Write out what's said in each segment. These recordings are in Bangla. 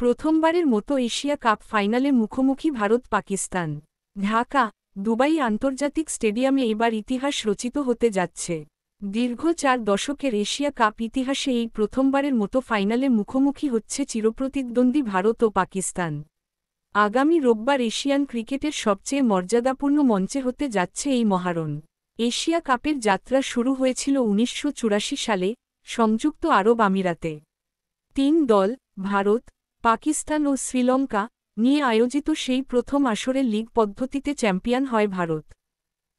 প্রথমবারের মতো এশিয়া কাপ ফাইনালে মুখোমুখি ভারত পাকিস্তান। ঢাকা, দুবাই আন্তর্জাতিক স্টেডিয়ামে এবার ইতিহাস রচিত হতে যাচ্ছে। দীর্ঘ 4 দশকের এশিয়া কাপ ইতিহাসে এই প্রথমবারের মতো ফাইনালে মুখোমুখি হচ্ছে চিরপ্রতিদ্বন্দ্বী ভারত ও পাকিস্তান। আগামী রোববার এশিয়ান ক্রিকেটের সবচেয়ে মর্যাদাপূর্ণ মঞ্চে হতে যাচ্ছে এই মহারণ। এশিয়া কাপের যাত্রা শুরু হয়েছিল 1984 সালে সংযুক্ত আরব আমিরাতে। 3 দল, ভারত, পাকিস্তান ও শ্রীলঙ্কা, নিয়ে আয়োজিত সেই প্রথম আসরে লিগ পদ্ধতিতে চ্যাম্পিয়ন হয় ভারত।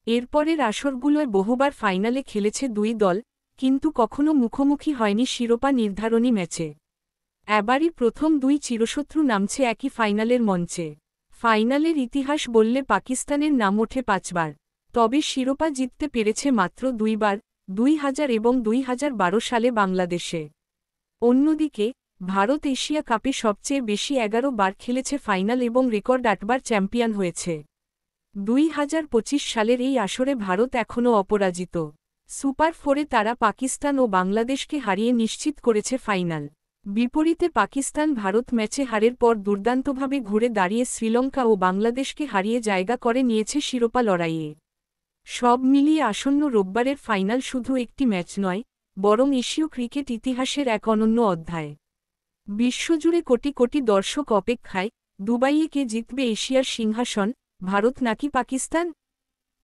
এরপরের আসরগুলোয় বহুবার ফাইনালে খেলেছে 2 দল, কিন্তু কখনো মুখোমুখি হয়নি শিরোপা নির্ধারণী ম্যাচে। এবারই প্রথম 2 চিরশত্রু নামছে একই ফাইনালের মঞ্চে। ফাইনালের ইতিহাস বললে পাকিস্তানের নাম ওঠে 5 বার, তবে শিরোপা জিততে পেরেছে মাত্র 2 বার, 2000 এবং 2012 সালে বাংলাদেশে। অন্যদিকে, ভারত এশিয়া কাপে সবচেয়ে বেশি 11 বার খেলেছে ফাইনাল এবং রেকর্ড 8 বার চ্যাম্পিয়ন হয়েছে। 2025 সালের এই আসরে ভারত এখনও অপরাজিত। সুপার 4-এ তারা পাকিস্তান ও বাংলাদেশকে হারিয়ে নিশ্চিত করেছে ফাইনাল। বিপরীতে পাকিস্তান ভারত ম্যাচে হারের পর দুর্দান্তভাবে ঘুরে দাঁড়িয়ে শ্রীলঙ্কা ও বাংলাদেশকে হারিয়ে জায়গা করে নিয়েছে শিরোপা লড়াইয়ে। সব মিলিয়ে আসন্ন রোববারের ফাইনাল শুধু একটি ম্যাচ নয়, বরং এশীয় ক্রিকেট ইতিহাসের এক অনন্য অধ্যায়। বিশ্বজুড়ে কোটি কোটি দর্শক অপেক্ষায়, দুবাইয়ে কে জিতবে এশিয়ার সিংহাসন, ভারত নাকি পাকিস্তান?